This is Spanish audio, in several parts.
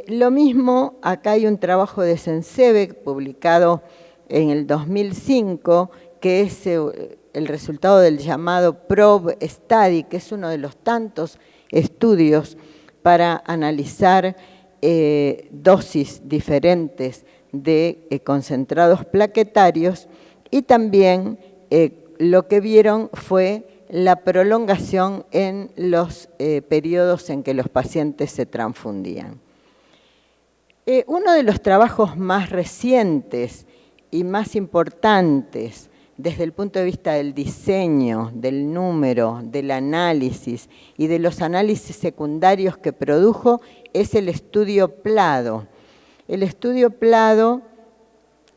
Lo mismo, acá hay un trabajo de Sensebe publicado en el 2005, que es el resultado del llamado Probe Study, que es uno de los tantos estudios para analizar dosis diferentes de concentrados plaquetarios, y también lo que vieron fue la prolongación en los periodos en que los pacientes se transfundían. Uno de los trabajos más recientes y más importantes desde el punto de vista del diseño, del número, del análisis y de los análisis secundarios que produjo es el estudio PLADO. El estudio PLADO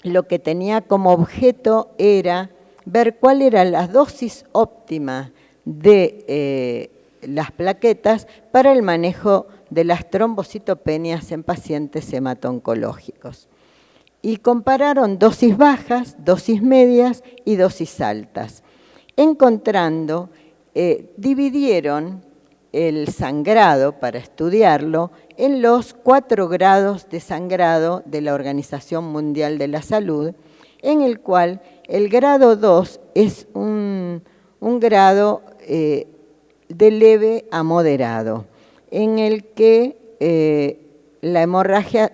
lo que tenía como objeto era ver cuál era la dosis óptima de las plaquetas para el manejo de las trombocitopenias en pacientes hemato-oncológicos. Y compararon dosis bajas, dosis medias y dosis altas. Encontrando, dividieron el sangrado para estudiarlo en los 4 grados de sangrado de la Organización Mundial de la Salud, en el cual el grado 2 es un grado de leve a moderado, en el que la hemorragia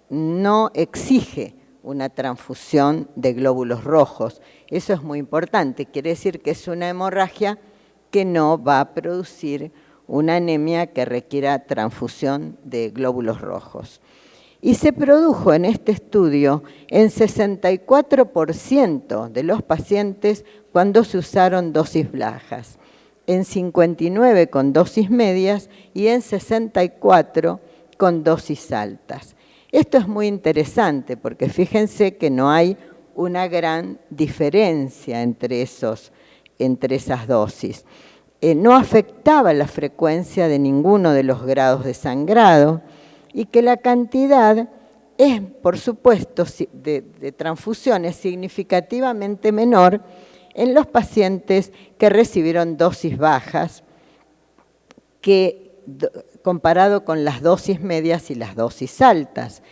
no exige una transfusión de glóbulos rojos. Eso es muy importante, quiere decir que es una hemorragia que no va a producir una anemia que requiera transfusión de glóbulos rojos. Y se produjo en este estudio en 64% de los pacientes cuando se usaron dosis bajas, en 59% con dosis medias y en 64% con dosis altas. Esto es muy interesante porque fíjense que no hay una gran diferencia entre esas dosis. No afectaba la frecuencia de ninguno de los grados de sangrado y que la cantidad es, por supuesto, de transfusiones significativamente menor en los pacientes que recibieron dosis bajas comparado con las dosis medias y las dosis altas.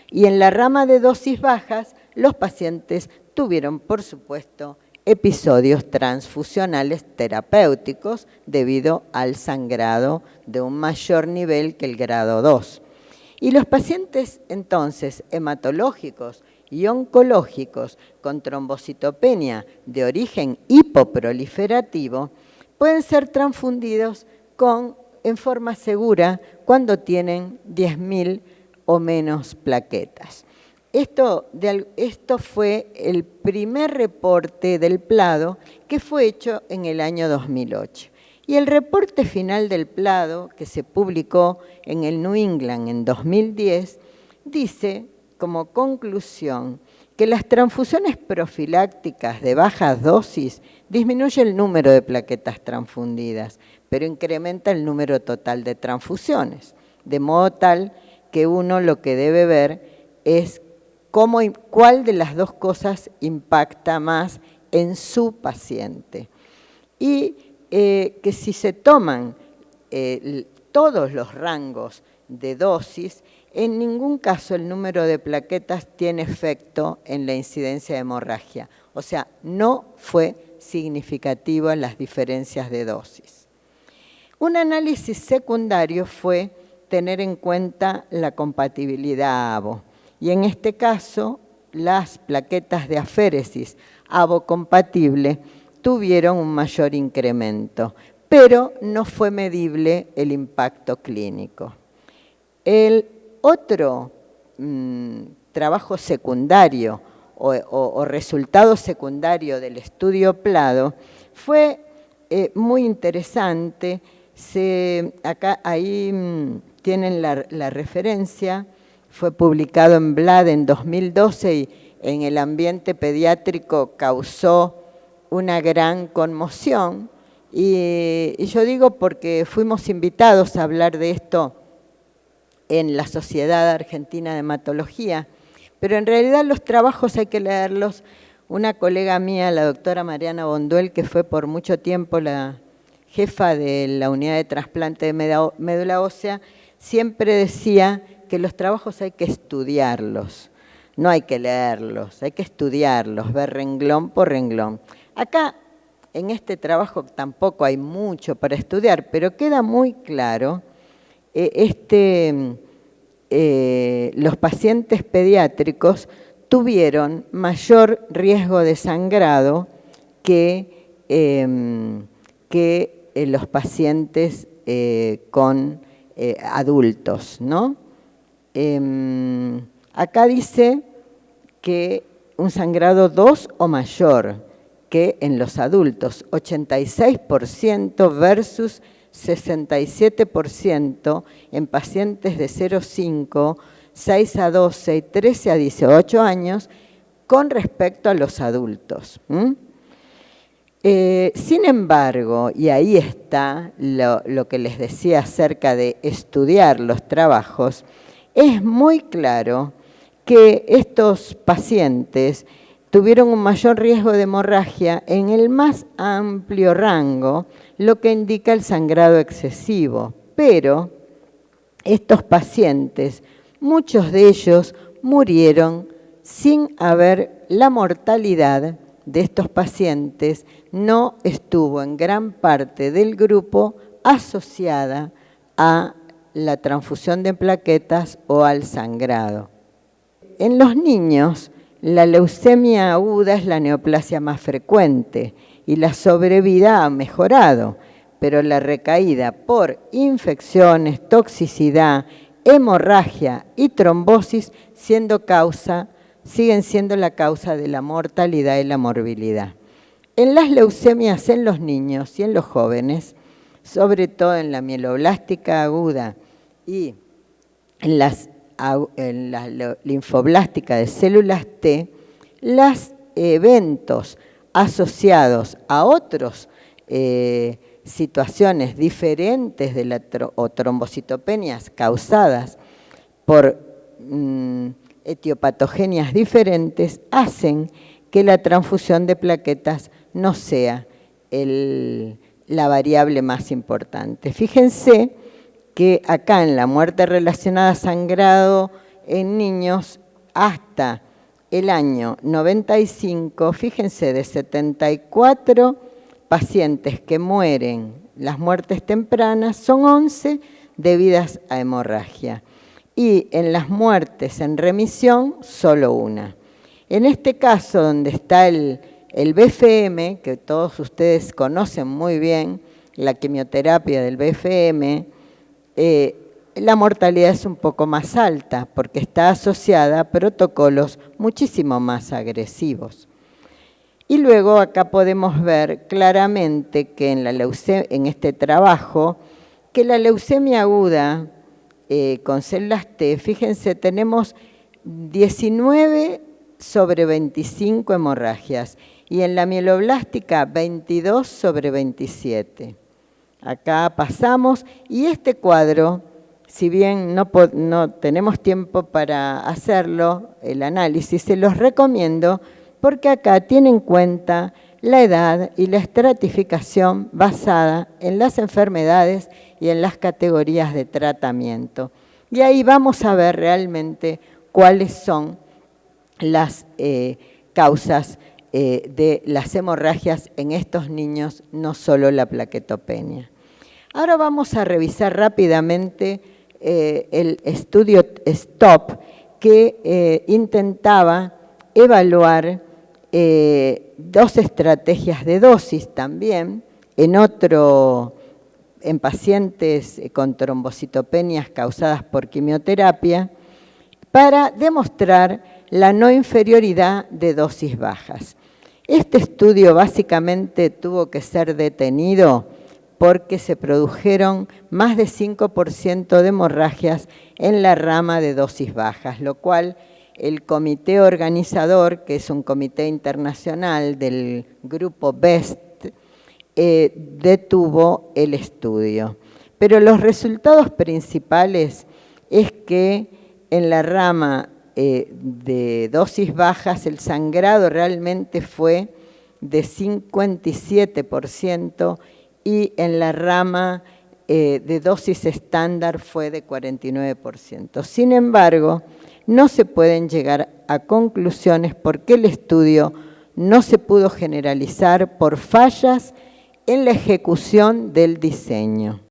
Y en la rama de dosis bajas, los pacientes tuvieron, por supuesto, episodios transfusionales terapéuticos debido al sangrado de un mayor nivel que el grado 2. Y los pacientes, entonces, hematológicos y oncológicos con trombocitopenia de origen hipoproliferativo pueden ser transfundidos en forma segura cuando tienen 10.000 o menos plaquetas. Esto fue el primer reporte del PLADO que fue hecho en el año 2008. Y el reporte final del PLADO, que se publicó en el New England en 2010, dice como conclusión que las transfusiones profilácticas de bajas dosis disminuyen el número de plaquetas transfundidas, pero incrementa el número total de transfusiones, de modo tal que uno lo que debe ver es cuál de las dos cosas impacta más en su paciente. Y que si se toman todos los rangos de dosis, en ningún caso el número de plaquetas tiene efecto en la incidencia de hemorragia. O sea, no fue significativa las diferencias de dosis. Un análisis secundario fue tener en cuenta la compatibilidad ABO. Y en este caso, las plaquetas de aféresis ABO compatible tuvieron un mayor incremento, pero no fue medible el impacto clínico. El otro trabajo secundario o resultado secundario del estudio PLADO fue muy interesante. Ahí tienen la referencia. Fue publicado en Blood en 2012 y en el ambiente pediátrico causó una gran conmoción. Y yo digo porque fuimos invitados a hablar de esto en la Sociedad Argentina de Hematología, pero en realidad los trabajos hay que leerlos. Una colega mía, la doctora Mariana Bonduel, que fue por mucho tiempo la jefa de la unidad de trasplante de médula ósea, siempre decía que los trabajos hay que estudiarlos, no hay que leerlos, hay que estudiarlos, ver renglón por renglón. Acá, en este trabajo tampoco hay mucho para estudiar, pero queda muy claro los pacientes pediátricos tuvieron mayor riesgo de sangrado que los pacientes con adultos, ¿no? Acá dice que un sangrado 2 o mayor que en los adultos, 86% versus 67% en pacientes de 0,5, 6 a 12 y 13 a 18 años con respecto a los adultos. Sin embargo, y ahí está lo que les decía acerca de estudiar los trabajos, es muy claro que estos pacientes tuvieron un mayor riesgo de hemorragia en el más amplio rango, lo que indica el sangrado excesivo. Pero estos pacientes, muchos de ellos murieron sin haber la mortalidad de estos pacientes no estuvo en gran parte del grupo asociada a la transfusión de plaquetas o al sangrado. En los niños, la leucemia aguda es la neoplasia más frecuente y la sobrevida ha mejorado, pero la recaída por infecciones, toxicidad, hemorragia y trombosis siguen siendo la causa de la mortalidad y la morbilidad. En las leucemias en los niños y en los jóvenes, sobre todo en la mieloblástica aguda y en la linfoblástica de células T, los eventos asociados a otras situaciones diferentes de o trombocitopenias causadas por etiopatogenias diferentes hacen que la transfusión de plaquetas no sea la variable más importante. Fíjense que acá en la muerte relacionada a sangrado en niños hasta el año 95, fíjense, de 74 pacientes que mueren, las muertes tempranas, son 11 debidas a hemorragia. Y en las muertes en remisión, solo una. En este caso, donde está el BFM, que todos ustedes conocen muy bien, la quimioterapia del BFM, la mortalidad es un poco más alta porque está asociada a protocolos muchísimo más agresivos. Y luego acá podemos ver claramente que en este trabajo, que la leucemia aguda con células T, fíjense, tenemos 19 sobre 25 hemorragias y en la mieloblástica 22 sobre 27. Acá pasamos y este cuadro, si bien no tenemos tiempo para hacerlo, el análisis, se los recomiendo porque acá tiene en cuenta la edad y la estratificación basada en las enfermedades y en las categorías de tratamiento. Y ahí vamos a ver realmente cuáles son las causas de las hemorragias en estos niños, no solo la plaquetopenia. Ahora vamos a revisar rápidamente el estudio STOP que intentaba evaluar dos estrategias de dosis también en pacientes con trombocitopenias causadas por quimioterapia para demostrar la no inferioridad de dosis bajas. Este estudio básicamente tuvo que ser detenido porque se produjeron más de 5% de hemorragias en la rama de dosis bajas, lo cual el comité organizador, que es un comité internacional del grupo BEST, detuvo el estudio. Pero los resultados principales es que en la rama de dosis bajas el sangrado realmente fue de 57% y en la rama de dosis estándar fue de 49%. Sin embargo, no se pueden llegar a conclusiones porque el estudio no se pudo generalizar por fallas en la ejecución del diseño.